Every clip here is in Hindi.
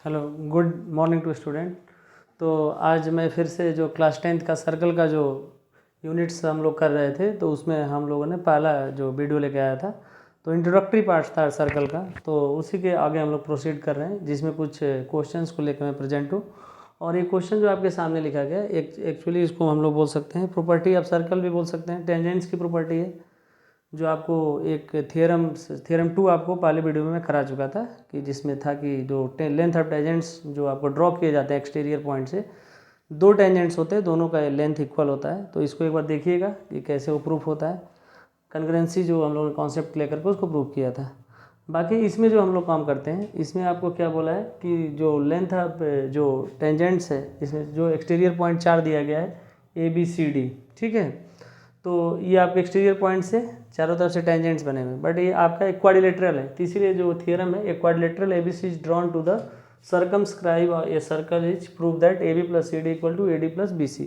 Hello, good morning to student. तो आज मैं फिर से जो क्लास 10th का सर्कल का जो यूनिट्स हम लोग कर रहे थे, तो उसमें हम लोगों ने पहला जो वीडियो लेके आया था, तो इंट्रोडक्टरी पार्ट था सर्कल का, तो उसी के आगे हम लोग प्रोसीड कर रहे हैं, जिसमें कुछ क्वेश्चंस को लेकर मैं प्रेजेंट हूँ। और ये क्वेश्चन जो आपके सामने लिखा गया है, एक्चुअली इसको हम लोग बोल सकते हैं प्रॉपर्टी ऑफ सर्कल भी बोल सकते हैं, टेंजेंट्स की प्रॉपर्टी है, जो आपको एक थ्योरम 2 आपको पहले वीडियो में मैं करा चुका था, कि जिसमें था कि जो लेंथ ऑफ टेंजेंट्स जो आपको ड्रॉ किए जाते हैं एक्सटीरियर पॉइंट से, दो टेंजेंट्स होते हैं, दोनों का लेंथ इक्वल होता है। तो इसको एक बार देखिएगा कि कैसे वो प्रूफ होता है। कंकरेंसी जो हम लोगों ने कॉन्सेप्ट लेकर के उसको प्रूफ किया था। बाकी इसमें जो हम लोग काम करते हैं, इसमें आपको क्या बोला है कि जो लेंथ ऑफ जो टेंजेंट्स है, इसमें जो एक्सटीरियर पॉइंट 4 दिया गया है ABCD, ठीक है। तो ये आपके एक्सटीरियर पॉइंट से चारों तरफ से टेंजेंट्स बने हुए, बट ये आपका इक्वाड्रिलेटरल है, तो इसीलिए जो थ्योरम है quadrilateral ABC is drawn to the circumscribe a circle is prove that AB + CD = AD + BC।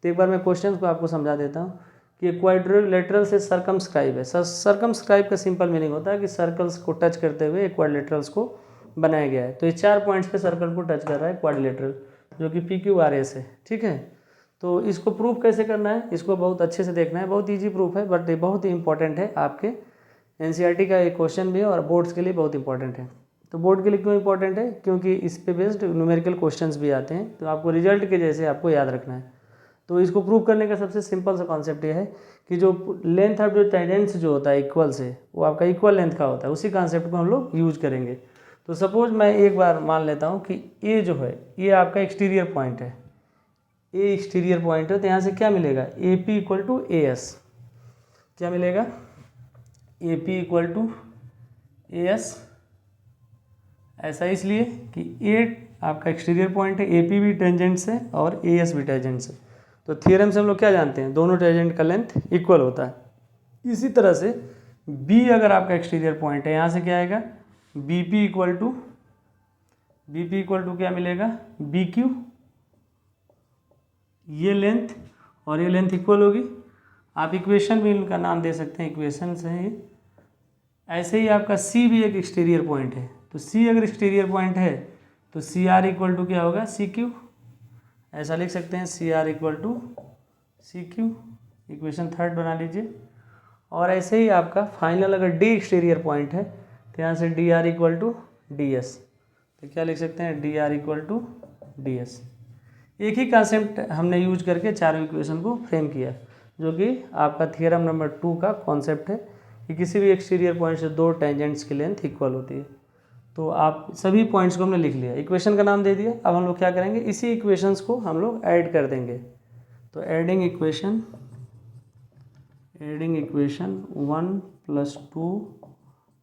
तो एक बार मैं क्वेश्चन को आपको समझा देता हूँ कि इक्वाड्रिलेटरल से सर्कमस्क्राइब है। सर्कमस्क्राइब का सिंपल मीनिंग होता है कि सर्कल्स को टच करते हुए इक्वाड्रिलेटरल्स को बनाया गया है। तो ये 4 पॉइंट्स पे सर्कल को टच कर रहा है इक्वाड्रिलेटरल, जो कि PQRS है, ठीक है। तो इसको प्रूफ कैसे करना है, इसको बहुत अच्छे से देखना है। बहुत इजी प्रूफ है, बट ये बहुत ही इंपॉर्टेंट है, आपके NCERT का एक क्वेश्चन भी है और बोर्ड्स के लिए बहुत इंपॉर्टेंट है। तो बोर्ड के लिए क्यों इंपॉर्टेंट है, क्योंकि इस पे बेस्ड न्यूमेरिकल क्वेश्चंस भी आते हैं, तो आपको रिजल्ट के जैसे आपको याद रखना है। तो इसको प्रूव करने का सबसे सिंपल सा कॉन्सेप्ट ये है कि जो लेंथ ऑफ जो टेंजेंट्स जो होता है इक्वल से, वो आपका इक्वल लेंथ का होता है। उसी कॉन्सेप्ट को हम लोग यूज करेंगे। तो सपोज मैं एक बार मान लेता हूँ कि ये जो है ये आपका एक्सटीरियर पॉइंट है, ए एक्सटीरियर पॉइंट है, तो यहाँ से क्या मिलेगा AP = AS। क्या मिलेगा AP = AS। ऐसा इसलिए कि A आपका एक्सटीरियर पॉइंट है, AP भी टेंजेंट्स है और AS भी टेंजेंट्स है। तो थ्योरम से हम लोग क्या जानते हैं, दोनों टेंजेंट का लेंथ इक्वल होता है। इसी तरह से B अगर आपका एक्सटीरियर पॉइंट है, यहाँ से क्या आएगा BP = क्या मिलेगा BQ। ये लेंथ और ये लेंथ इक्वल होगी। आप इक्वेशन भी इनका नाम दे सकते हैं, इक्वेशन से ही। ऐसे ही आपका C भी एक एक्सटीरियर पॉइंट है, तो C अगर एक्सटीरियर पॉइंट है तो CR = क्या होगा CQ। ऐसा लिख सकते हैं CR = CQ, इक्वेशन 3 बना लीजिए। और ऐसे ही आपका फाइनल अगर D एक्सटीरियर पॉइंट है, तो यहाँ से DR = DS। तो क्या लिख सकते हैं DR = DS। एक ही कॉन्सेप्ट हमने यूज करके चारों इक्वेशन को फ्रेम किया, जो कि आपका थ्योरम नंबर 2 का कॉन्सेप्ट है कि किसी भी एक्सटीरियर पॉइंट से दो टेंजेंट्स की लेंथ इक्वल होती है। तो आप सभी पॉइंट्स को हमने लिख लिया, इक्वेशन का नाम दे दिया। अब हम लोग क्या करेंगे, इसी इक्वेशंस को हम लोग ऐड कर देंगे। तो एडिंग इक्वेशन 1 + 2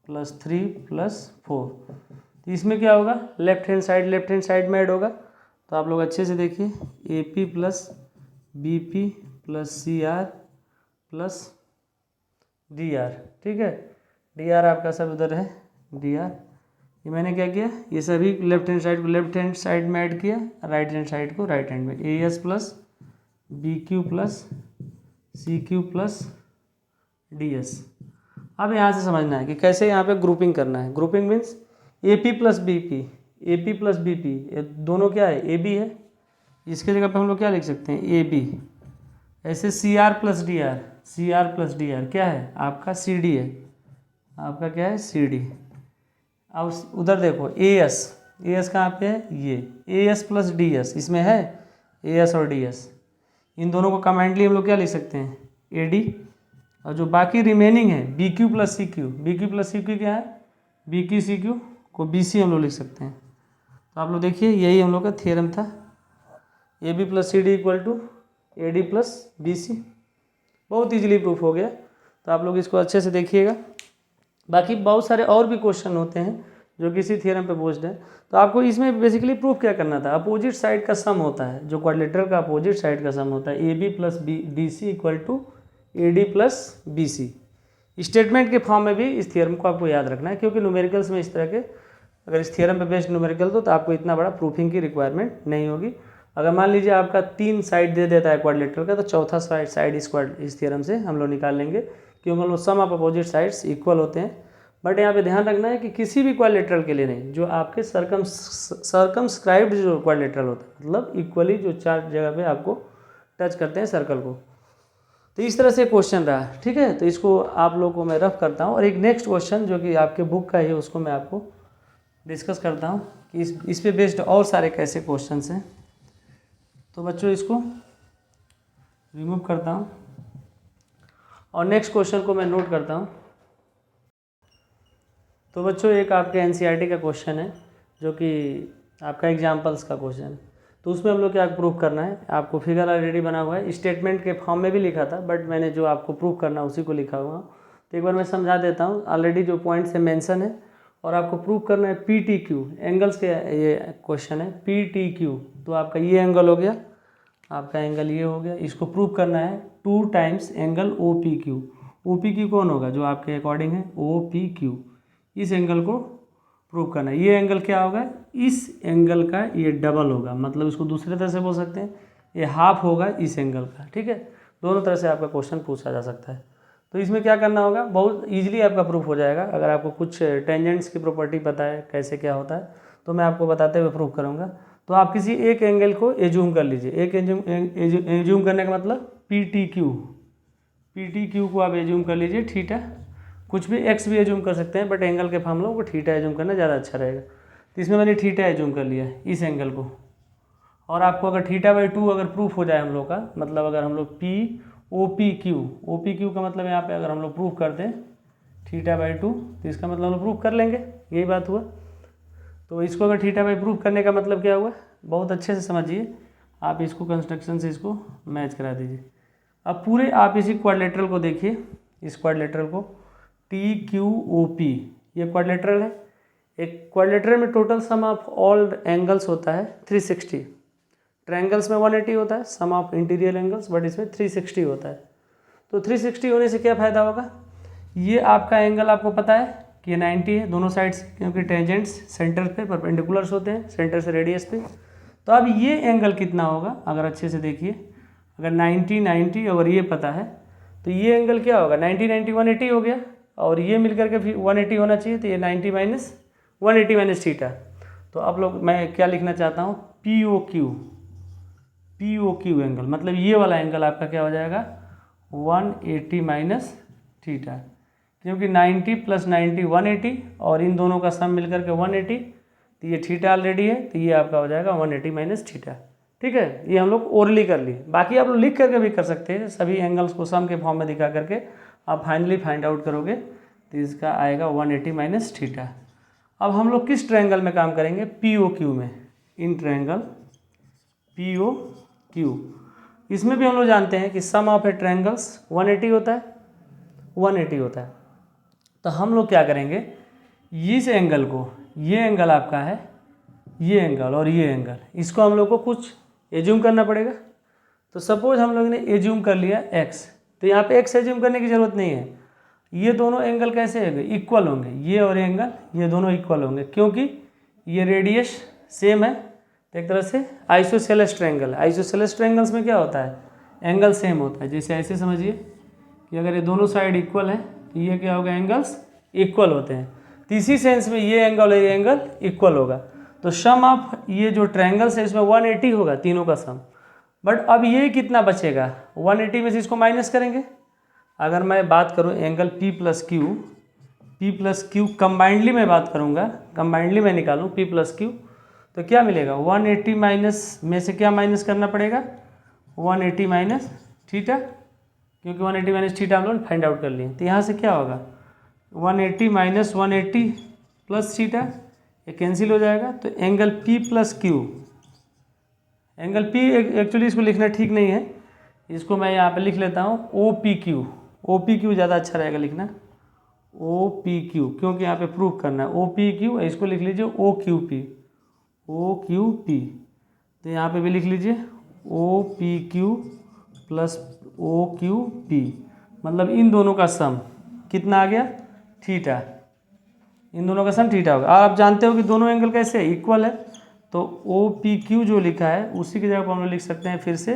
+ 3 + 4। तो इसमें क्या होगा, लेफ्ट हैंड साइड में ऐड होगा। तो आप लोग अच्छे से देखिए, AP + BP + CR + DR, ठीक है। DR आपका सब उधर है, DR। ये मैंने क्या किया, ये सभी लेफ्ट हैंड साइड को लेफ्ट हैंड साइड में ऐड किया, राइट हैंड साइड को राइट हैंड में। AS + BQ + CQ + DS। अब यहाँ से समझना है कि कैसे यहाँ पे ग्रुपिंग करना है। ग्रुपिंग मीन्स AP + BP, ये दोनों क्या है AB है, इसके जगह पे हम लोग क्या लिख सकते हैं AB। ऐसे CR + DR क्या है आपका CD है, आपका क्या है CD। अब उधर देखो AS कहाँ पे है, ये AS + DS इसमें है, AS और DS, इन दोनों को कमांडली हम लोग क्या लिख सकते हैं AD। और जो बाकी रिमेनिंग है BQ + CQ क्या है, BQ CQ को BC हम लोग लिख सकते हैं। तो आप लोग देखिए, यही हम लोग का थ्योरम था, AB + CD = AD + BC। बहुत इजीली प्रूफ हो गया। तो आप लोग इसको अच्छे से देखिएगा। बाकी बहुत सारे और भी क्वेश्चन होते हैं जो किसी थ्योरम पे बेस्ड है। तो आपको इसमें बेसिकली प्रूफ क्या करना था, अपोजिट साइड का सम होता है, जो क्वाड्रिलेटरल का अपोजिट साइड का सम होता है AB + BC = AD + BC। Statement के फॉर्म में भी इस थ्योरम को आपको याद रखना है, क्योंकि न्यूमेरिकल्स में इस तरह के अगर इस थ्योरम पे बेस्ड न्यूमेरिकल तो आपको इतना बड़ा प्रूफिंग की रिक्वायरमेंट नहीं होगी। अगर मान लीजिए आपका 3 साइड दे देता है क्वाड्रिलेटरल का, तो चौथा साइड इस थ्योरम से हम लोग निकाल लेंगे, क्योंकि हम लोग सम ऑफ अपोजिट साइड्स इक्वल होते हैं। बट यहाँ पे ध्यान रखना है कि किसी भी क्वाड्रिलेटरल के लिए नहीं, जो आपके सर्कमस्क्राइब्ड जो क्वाड्रिलेटरल होता है, मतलब इक्वली जो 4 जगह पे आपको टच करते हैं सर्कल को। तो इस तरह से क्वेश्चन रहा, ठीक है। तो इसको आप लोगों को मैं रफ करता हूँ, और एक नेक्स्ट क्वेश्चन जो कि आपके बुक का ही है उसको मैं आपको डिस्कस करता हूँ कि इस पे बेस्ड और सारे कैसे क्वेश्चन हैं। तो बच्चों इसको रिमूव करता हूँ और नेक्स्ट क्वेश्चन को मैं नोट करता हूँ। तो बच्चों एक आपके एनसीईआरटी का क्वेश्चन है जो कि आपका एग्जाम्पल्स का क्वेश्चन है। तो उसमें हम लोग क्या प्रूफ करना है, आपको फिगर ऑलरेडी बना हुआ है, स्टेटमेंट के फॉर्म में भी लिखा था, बट मैंने जो आपको प्रूफ करना है उसी को लिखा हुआ। तो एक बार मैं समझा देता हूँ, ऑलरेडी जो पॉइंट्स है मेंशन है, और आपको प्रूफ करना है PTQ एंगल्स के, ये क्वेश्चन है PTQ। तो आपका ये एंगल हो गया, आपका एंगल ये हो गया, इसको प्रूव करना है 2 टाइम्स एंगल OPQ। OPQ कौन होगा, जो आपके अकॉर्डिंग है OPQ, इस एंगल को प्रूव करना है। ये एंगल क्या होगा, इस एंगल का ये डबल होगा, मतलब इसको दूसरे तरह से बोल सकते हैं ये हाफ होगा इस एंगल का, ठीक है। दोनों तरह से आपका क्वेश्चन पूछा जा सकता है। तो इसमें क्या करना होगा, बहुत ईजिली आपका प्रूफ हो जाएगा। अगर आपको कुछ टेंजेंट्स की प्रॉपर्टी पता है कैसे क्या होता है, तो मैं आपको बताते हुए प्रूफ करूँगा। तो आप किसी एक एंगल को एज्यूम कर लीजिए, एक एज्यूम करने का मतलब PTQ को आप एज्यूम कर लीजिए थीटा, कुछ भी एक्स भी एज्यूम कर सकते हैं, बट एंगल के फॉर्म लोगों को थीटा एज्यूम करना ज़्यादा अच्छा रहेगा। तो इसमें मैंने थीटा एज्यूम कर लिया इस एंगल को, और आपको अगर θ/2 अगर प्रूफ हो जाए हम लोग का, मतलब अगर हम लोग OPQ का मतलब यहाँ पे अगर हम लोग प्रूफ करते हैं θ/2, तो इसका मतलब हम लोग प्रूफ कर लेंगे, यही बात हुआ। तो इसको अगर θ/2 प्रूफ करने का मतलब क्या हुआ, बहुत अच्छे से समझिए आप, इसको कंस्ट्रक्शन से इसको मैच करा दीजिए। अब पूरे आप इसी क्वाड्रिलेटरल को देखिए, इस क्वाड्रिलेटरल को TQOP, ये क्वाड्रिलेटरल है। एक क्वाड्रिलेटरल में total sum of all angles होता है 360। ट्रायंगल्स में 180 होता है सम ऑफ इंटीरियर एंगल्स, बट इसमें 360 होता है। तो 360 होने से क्या फ़ायदा होगा, ये आपका एंगल आपको पता है कि ये 90 है दोनों साइड्स, क्योंकि टेंजेंट्स सेंटर पे परपेंडिकुलर्स होते हैं, सेंटर से रेडियस पे। तो अब ये एंगल कितना होगा, अगर अच्छे से देखिए, अगर 90 अगर ये पता है, तो ये एंगल क्या होगा, 90 180 हो गया, और ये मिलकर के फिर 180 होना चाहिए। तो ये 90 माइनस 180 माइनस थीटा। तो आप लोग मैं क्या लिखना चाहता हूँ, POQ एंगल, मतलब ये वाला एंगल आपका क्या हो जाएगा 180 माइनस थीटा, क्योंकि 90 + 90 180, और इन दोनों का सम मिलकर के 180, तो ये थीटा ऑलरेडी है, तो ये आपका हो जाएगा 180 माइनस थीटा, ठीक है। ये हम लोग ओरली कर लिए, बाकी आप लोग लिख करके भी कर सकते हैं, सभी एंगल्स को सम के फॉर्म में दिखा करके आप फाइनली फाइंड आउट करोगे, तो इसका आएगा 180 माइनस थीटा। अब हम लोग किस ट्रायंगल में काम करेंगे, POQ में, इन ट्रायंगल POQ, इसमें भी हम लोग जानते हैं कि सम ऑफ ए ट्रायंगल्स 180 होता है, 180 होता है। तो हम लोग क्या करेंगे, इस एंगल को, ये एंगल आपका है, ये एंगल और ये एंगल, इसको हम लोग को कुछ एज्यूम करना पड़ेगा। तो सपोज हम लोग ने एज्यूम कर लिया x, तो यहाँ पे x एज्यूम करने की ज़रूरत नहीं है। ये दोनों एंगल कैसे होंगे, इक्वल होंगे, ये और एंगल ये दोनों इक्वल होंगे, क्योंकि ये रेडियस सेम है। तो एक तरह से आइसोसेलेस ट्रायंगल है। आइसोसेलेस ट्रायंगल्स में क्या होता है, एंगल सेम होता है। जैसे ऐसे समझिए कि अगर ये दोनों साइड इक्वल है, तो ये क्या होगा, एंगल्स इक्वल होते हैं। तो इसी सेंस में ये एंगल और ये एंगल इक्वल होगा। तो सम ऑफ ये जो ट्रायंगल्स है इसमें 180 होगा तीनों का सम। बट अब ये कितना बचेगा, 180 में से इसको माइनस करेंगे। अगर मैं बात करूं angle P plus Q combinedly मैं बात करूंगा, कंबाइंडली मैं निकालूं P प्लस Q, तो क्या मिलेगा, 180 माइनस में से क्या माइनस करना पड़ेगा, 180 माइनस थीटा, क्योंकि 180 माइनस थीटा हम लोग फाइंड आउट कर लिए। तो यहाँ से क्या होगा, 180 माइनस 180 प्लस थीटा, ये कैंसिल हो जाएगा। तो angle P plus Q, angle P actually इसको लिखना ठीक नहीं है, इसको मैं यहाँ पे लिख लेता हूँ OPQ ज़्यादा अच्छा रहेगा लिखना, OPQ, क्योंकि यहाँ पे प्रूफ करना है। OPQ, इसको लिख लीजिए OQP। तो यहाँ पे भी लिख लीजिए OPQ प्लस OQP, मतलब इन दोनों का सम कितना आ गया, थीटा, इन दोनों का सम थीटा होगा। और आप जानते हो कि दोनों एंगल कैसे है, इक्वल है। तो OPQ जो लिखा है उसी की जगह पर हम लोग लिख सकते हैं फिर से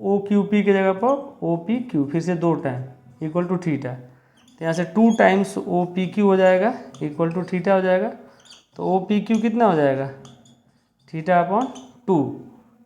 OQP की जगह पर OPQ, फिर से 2 टाइम इक्वल टू थीटा। तो तो यहाँ से 2 टाइम्स ओ पी क्यू हो जाएगा इक्वल टू थीटा हो जाएगा। तो ओ पी क्यू कितना हो जाएगा, थीटा अपॉन 2।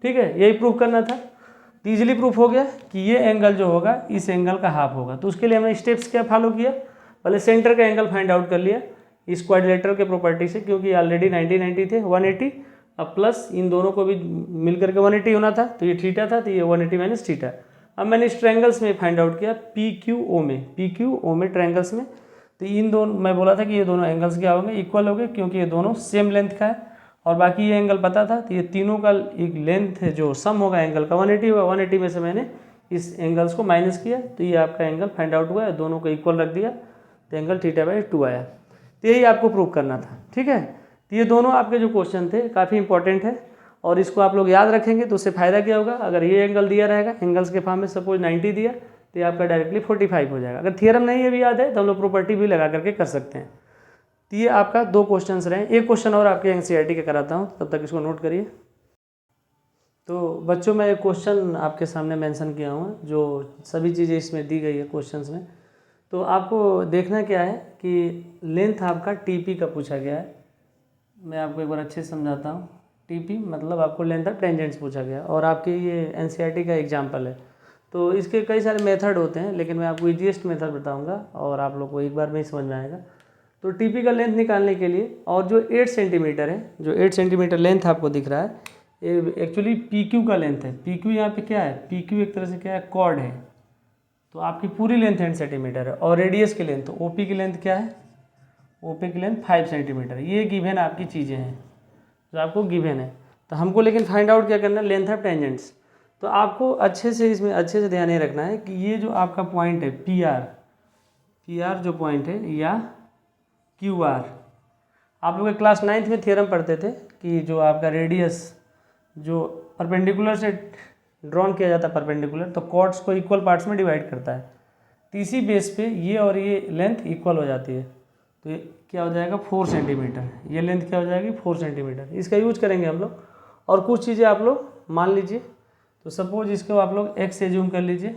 ठीक है, यही प्रूफ करना था। तो ईजिली प्रूफ हो गया कि ये एंगल जो होगा इस एंगल का हाफ होगा। तो उसके लिए हमने स्टेप्स क्या फॉलो किया, पहले सेंटर का एंगल फाइंड आउट कर लिया इस क्वाड्रिलेटरल के प्रॉपर्टी से, क्योंकि ऑलरेडी 90 थे 180, अब प्लस इन दोनों को भी मिल करके 180 होना था, तो ये थीटा था, तो ये 180 माइनस थीटा। अब मैंने इस ट्रायंगल्स में फाइंड आउट किया पी क्यू ओ में ट्रायंगल्स में। तो इन दोनों मैं बोला था कि ये दोनों एंगल्स क्या होंगे, इक्वल होंगे, क्योंकि ये दोनों सेम लेंथ का है और बाकी ये एंगल पता था। तो ये तीनों का एक लेंथ है जो सम होगा एंगल का 180 होगा। 180 में से मैंने इस एंगल्स को माइनस किया, तो ये आपका एंगल फाइंड आउट हुआ है, दोनों को इक्वल रख दिया, तो एंगल θ/2 आया। तो यही आपको प्रूव करना था। ठीक है, तो ये दोनों आपके जो क्वेश्चन थे काफ़ी इंपॉर्टेंट है और इसको आप लोग याद रखेंगे तो उससे फ़ायदा क्या होगा, अगर ये एंगल दिया रहेगा एंगल्स के फॉर्म में, सपोज 90 दिया, तो ये आपका डायरेक्टली 45 हो जाएगा। अगर थियरम नहीं है भी याद है तो हम लोग प्रॉपर्टी भी लगा करके कर सकते हैं। तो ये आपका 2 क्वेश्चंस रहे। एक क्वेश्चन और आपके एनसीईआरटी के कराता हूँ, तब तक इसको नोट करिए। तो बच्चों मैं एक क्वेश्चन आपके सामने मेंशन किया हूँ, जो सभी चीज़ें इसमें दी गई है क्वेश्चंस में। तो आपको देखना क्या है कि लेंथ आपका टीपी का पूछा गया है। मैं आपको एक बार अच्छे से समझाता हूँ। टीपी मतलब आपको लेंथ ऑफ टेंजेंट्स पूछा गया और आपके ये एनसीईआरटी का एग्जाम्पल है। तो इसके कई सारे मेथड होते हैं, लेकिन मैं आपको ईजीएस्ट मेथड बताऊंगा और आप लोग को एक बार में ही समझ में आएगा। तो टीपी का लेंथ निकालने के लिए, और जो 8 सेंटीमीटर है, जो 8 सेंटीमीटर लेंथ आपको दिख रहा है, ये एक्चुअली पी क्यू का लेंथ है। पी क्यू यहाँ पे क्या है, पी क्यू एक तरह से क्या है, कॉर्ड है। तो आपकी पूरी लेंथ 8 सेंटीमीटर है और रेडियस की लेंथ, तो ओपी की लेंथ क्या है, ओपी की लेंथ 5 सेंटीमीटर। ये गिवन आपकी चीज़ें हैं जो आपको गिवन है। तो हमको लेकिन फाइंड आउट क्या करना है, लेंथ ऑफ टेंजेंट्स। तो आपको अच्छे से इसमें अच्छे से ध्यान ये रखना है कि ये जो आपका पॉइंट है पी आर जो पॉइंट है, या क्यू आर, आप लोग क्लास 9th में थ्योरम पढ़ते थे कि जो आपका रेडियस जो परपेंडिकुलर से ड्रॉन किया जाता है परपेंडिकुलर, तो कॉर्ड्स को इक्वल पार्ट्स में डिवाइड करता है। तो इसी बेस पे ये और ये लेंथ इक्वल हो जाती है। तो ये क्या हो जाएगा, 4 सेंटीमीटर। ये लेंथ क्या हो जाएगी, 4 सेंटीमीटर। इसका यूज करेंगे हम लोग। और कुछ चीज़ें आप लोग मान लीजिए, तो सपोज इसको आप लोग x एज्यूम कर लीजिए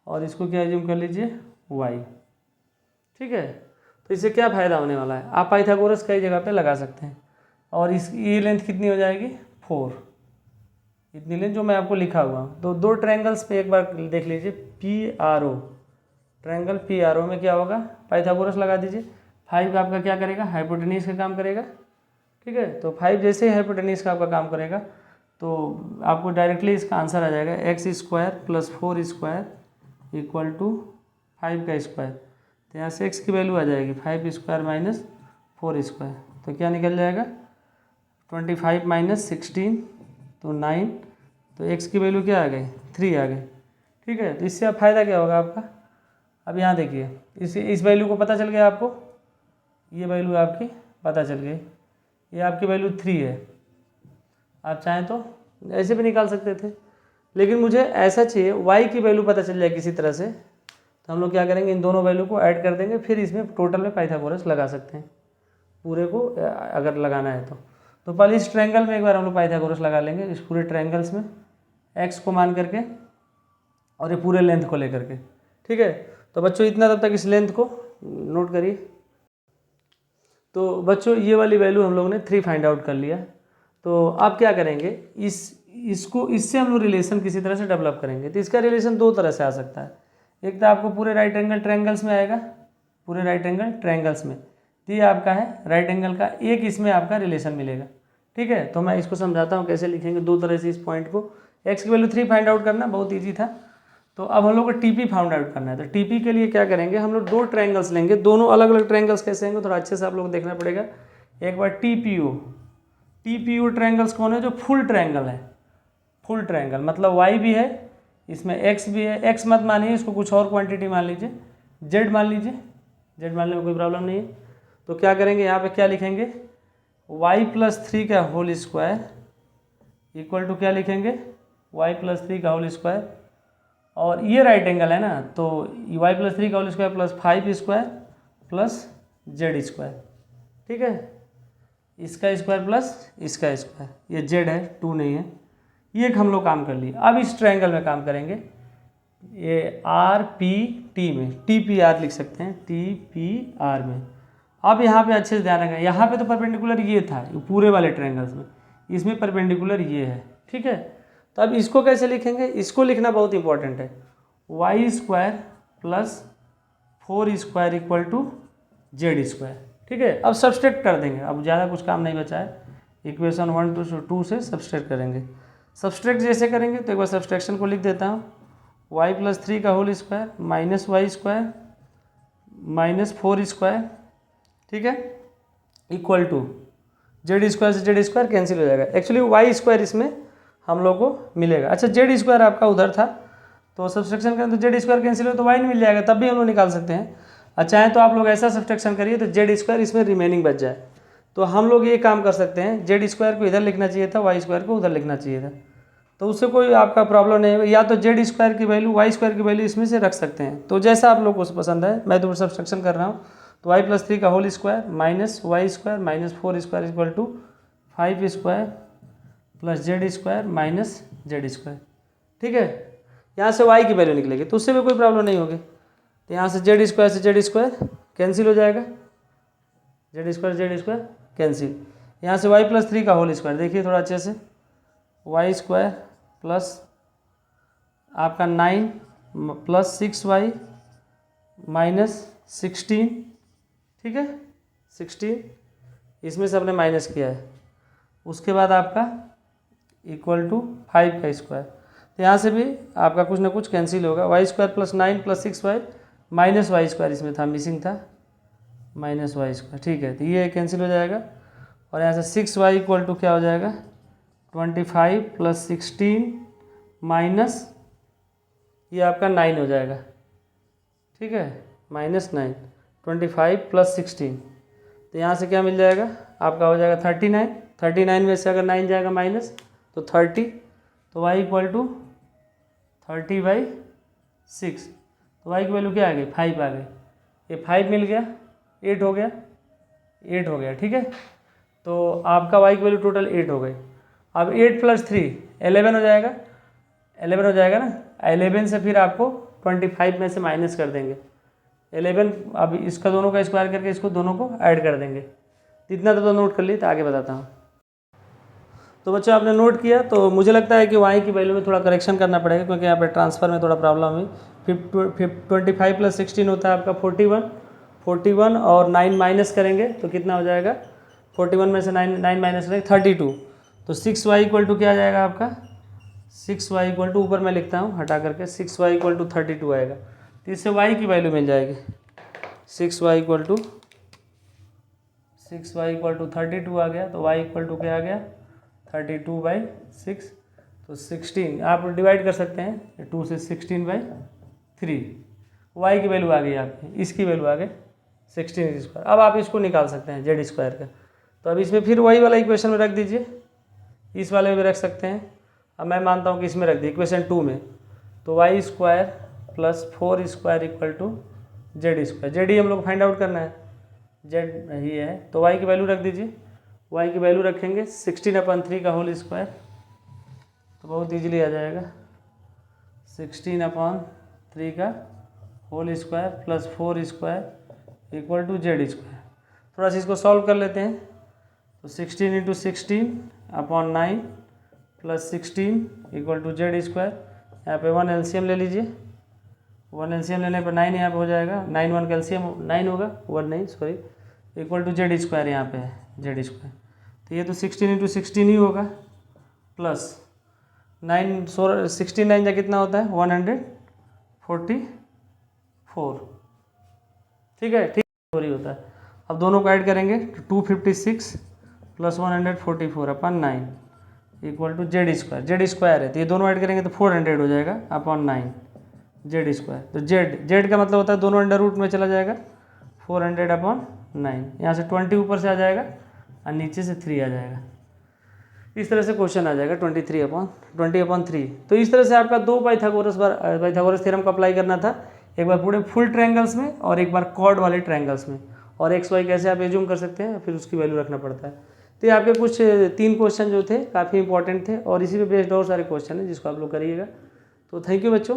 और इसको क्या एज्यूम कर लीजिए, y। ठीक है, तो इससे क्या फ़ायदा होने वाला है, आप पाइथागोरस कई जगह पे लगा सकते हैं। और इस ये लेंथ कितनी हो जाएगी, 4, इतनी लेंथ जो मैं आपको लिखा हुआ। तो 2 ट्रायंगल्स पे एक बार देख लीजिए, P R O, triangle P R O में क्या होगा, पाइथागोरस लगा दीजिए। 5 आपका क्या करेगा, हाइपोटेन्यूज का काम करेगा। ठीक है, तो 5 जैसे ही हाइपोटेन्यूज का आपका काम करेगा तो आपको डायरेक्टली इसका आंसर आ जाएगा x² + 4² इक्वल टू 5 का स्क्वायर। तो यहाँ से x की वैल्यू आ जाएगी 5² - 4²। तो क्या निकल जाएगा, 25 - 16 तो 9। तो x की वैल्यू क्या आ गई, 3 आ गई। ठीक है, तो इससे अब फ़ायदा क्या होगा आपका, अब यहाँ देखिए, इस वैल्यू को पता चल गया आपको, ये वैल्यू आपकी पता चल गई, ये आपकी वैल्यू 3 है। आप चाहें तो ऐसे भी निकाल सकते थे, लेकिन मुझे ऐसा चाहिए y की वैल्यू पता चल जाए किसी तरह से। तो हम लोग क्या करेंगे, इन दोनों वैल्यू को ऐड कर देंगे, फिर इसमें टोटल में पाइथागोरस लगा सकते हैं पूरे को अगर लगाना है तो पहले इस ट्रायंगल में एक बार हम लोग पाइथागोरस लगा लेंगे, इस पूरे ट्रायंगल्स में x को मान करके और ये पूरे लेंथ को लेकर के। ठीक है, तो बच्चों इतना तब तक इस लेंथ को नोट करिए। तो बच्चों ये वाली वैल्यू हम लोगों ने 3 फाइंड आउट कर लिया। तो आप क्या करेंगे, इसको इससे हम लोग रिलेशन किसी तरह से डेवलप करेंगे। तो इसका रिलेशन 2 तरह से आ सकता है। एक तो आपको पूरे राइट एंगल ट्रायंगल्स में आएगा, पूरे राइट एंगल ट्रायंगल्स में, तो ये आपका है राइट एंगल का, एक इसमें आपका रिलेशन मिलेगा। ठीक है, तो मैं इसको समझाता हूँ कैसे लिखेंगे 2 तरह से इस पॉइंट को। x की वैल्यू 3 फाइंड आउट करना बहुत ईजी था। तो अब हम लोग को टीपी फाउंड आउट करना है। तो टीपी के लिए क्या करेंगे, हम लोग 2 ट्रायंगल्स लेंगे, दोनों अलग अलग ट्रायंगल्स कैसे होंगे थोड़ा अच्छे से आप लोग देखना पड़ेगा। एक बार टीपीयू ट्रायंगल्स कौन है, जो फुल ट्रायंगल है। फुल ट्रायंगल मतलब y भी है, इसमें x भी है। x मत मानिए, इसको कुछ और क्वांटिटी मान लीजिए, z मान लीजिए, z मानने में कोई प्रॉब्लम नहीं है। तो क्या करेंगे, यहाँ पे क्या लिखेंगे, y + 3 का होल स्क्वायर इक्वल टू क्या लिखेंगे, y + 3 का होल स्क्वायर। और ये राइट एंगल है ना, तो y + 3 का होल स्क्वायर + 5² + z²। ठीक है, इसका स्क्वायर प्लस इसका स्क्वायर, ये z है 2 नहीं है। ये एक हम लोग काम कर लिए। अब इस ट्रायंगल में काम करेंगे। ये आर पी टी में, टी पी आर लिख सकते हैं, टी पी आर में। अब यहाँ पे अच्छे से ध्यान रखें, यहाँ पे तो परपेंडिकुलर ये था पूरे वाले ट्रायंगल्स में, इसमें परपेंडिकुलर ये है, ठीक है। तो अब इसको कैसे लिखेंगे, इसको लिखना बहुत इंपॉर्टेंट है, y square plus 4 square equal to Z square, ठीक है। अब सब्सट्रैक्ट कर देंगे, अब ज़्यादा कुछ काम नहीं बचा है, इक्वेशन 1 2 से सब्सट्रैक्ट करेंगे। सब्सट्रैक्ट जैसे करेंगे तो एक बार सब्सट्रैक्शन को लिख देता हूँ, y + 3 का whole square minus y square minus 4 square, ठीक है, इक्वल टू जेड स्क्वायर से जेड स्क्वायर कैंसिल हो जाएगा। एक्चुअली वाई स्क्वायर इसमें हम लोग को मिलेगा। अच्छा, जेड स्क्वायर आपका उधर था, तो सब्सट्रैक्शन करें तो जेड स्क्वायर कैंसिल हो तो वाई मिल जाएगा, तब भी हम लोग निकाल सकते हैं। अच्छा है तो आप लोग ऐसा सब्सट्रैक्शन करिए तो जेड स्क्वायर इसमें रिमेनिंग बच जाए। तो हम लोग ये काम कर सकते हैं, जेड स्क्वायर को इधर लिखना चाहिए था, वाई स्क्वायर को उधर लिखना चाहिए था, तो उससे कोई आपका प्रॉब्लम नहीं है। या तो जेड स्क्वायर की वैल्यू वाई स्क्वायर की वैल्यू इसमें से रख सकते हैं, तो जैसा आप लोग को पसंद है। मैं तो सब्सट्रैक्शन कर रहा हूँ, तो y + 3 का whole square minus y square minus 4 square equal to 5 square plus z square minus z square, ठीक है। यहाँ से y की वैल्यू निकलेगी तो उससे भी कोई प्रॉब्लम नहीं होगी। तो यहाँ से जेड स्क्वायर कैंसिल हो जाएगा, जेड स्क्वायर कैंसिल। यहाँ से y + 3 का होल स्क्वायर, देखिए थोड़ा अच्छे से, वाई स्क्वायर प्लस आपका 9 प्लस 6y माइनस 16, ठीक है, 16 इसमें से आपने माइनस किया है, उसके बाद आपका इक्वल टू 5 का स्क्वायर। तो यहाँ से भी आपका कुछ ना कुछ कैंसिल होगा, y square plus 9 plus 6y minus y square इसमें था, मिसिंग था, माइनस वाई स्क्वायर, ठीक है। तो ये कैंसिल हो जाएगा और यहाँ से 6y इक्वल टू क्या हो जाएगा, 25 प्लस 16 माइनस ये आपका 9 हो जाएगा, ठीक है, माइनस 9, 25 प्लस 16, तो यहाँ से क्या मिल जाएगा आपका, हो जाएगा 39, 39 में से अगर 9 जाएगा माइनस तो 30, तो y इक्वल टू 30/6, तो y की वैल्यू क्या आ गई, 5 आ गई। ये 5 मिल गया, 8 हो गया, 8 हो गया, ठीक है। तो आपका y की वैल्यू टोटल 8 हो गई। अब 8 + 3 11 हो जाएगा, 11 हो जाएगा ना। 11 से फिर आपको 25 में से माइनस कर देंगे 11, अब इसका दोनों का स्क्वायर करके इसको दोनों को ऐड कर देंगे। इतना तो नोट कर लिए, तो आगे बताता हूँ। तो बच्चों आपने नोट किया, तो मुझे लगता है कि y की वैल्यू में थोड़ा करेक्शन करना पड़ेगा, क्योंकि यहाँ पे ट्रांसफ़र में थोड़ा प्रॉब्लम हुई। 25 + 16 होता है आपका 41 और 9 माइनस करेंगे तो कितना हो जाएगा, 41 में से 9 माइनस करेंगे 32, तो 6y इक्वल टू क्या आ जाएगा आपका, 6y इक्वल टू, ऊपर मैं लिखता हूँ हटा करके, 6y इक्वल टू 32 आएगा। तो इससे y की वैल्यू मिल जाएगी, 6y इक्वल टू 32 आ गया, तो y इक्वल टू क्या आ गया, 32/6, तो 16 आप डिवाइड कर सकते हैं 2 से, 16/3, y की वैल्यू आ गई आपकी, इसकी वैल्यू आ गई 16 स्क्वायर। अब आप इसको निकाल सकते हैं जेड स्क्वायर का, तो अब इसमें फिर वही वाला इक्वेशन में रख दीजिए, इस वाले में भी रख सकते हैं। अब मैं मानता हूँ कि इसमें रख दी इक्वेशन 2 में, तो Y square plus 4 square equal to Z square, Z ही हम लोग फाइंड आउट करना है, जेड ही है, तो वाई की वैल्यू रख दीजिए। वाई की वैल्यू रखेंगे 16/3 का होल स्क्वायर, तो बहुत ईजिली आ जाएगा 16/3 का whole square plus 4 square equal to Z square. थोड़ा सा इसको सॉल्व कर लेते हैं, तो 16 × 16/9 plus 16 equal to Z square. यहाँ पे 1 एलसीएम ले लीजिए, 1 एलसीएम लेने पर 9 यहाँ पे हो जाएगा, 9 1 का एलसीएम 9 होगा, 1 नहीं sorry, equal to Z square, यहाँ पे है जेड स्क्वायर, तो ये तो 16 × 16 ही होगा, प्लस 9 16 9 का कितना होता है 144, ठीक है, ठीक होता है। अब दोनों को ऐड करेंगे तो 256 plus 144/9 equal to Z square है, तो ये दोनों ऐड करेंगे तो 400 हो जाएगा अपॉन 9 जेड स्क्वायर। तो जेड का मतलब होता है दोनों अंडर रूट में चला जाएगा, 400/9, यहाँ से 20 ऊपर से आ जाएगा और नीचे से 3 आ जाएगा। इस तरह से क्वेश्चन आ जाएगा 20/3। तो इस तरह से आपका 2 पाइथागोरस थ्योरम को अप्लाई करना था, एक बार पूरे फुल ट्रायंगल्स में और एक बार कॉर्ड वाले ट्रायंगल्स में, और एक्स वाई कैसे आप एज्यूम कर सकते हैं, फिर उसकी वैल्यू रखना पड़ता है। तो ये आपके कुछ 3 क्वेश्चन जो थे काफ़ी इंपॉर्टेंट थे, और इसी पे बेस्ड और सारे क्वेश्चन हैं जिसको आप लोग करिएगा। तो थैंक यू बच्चों।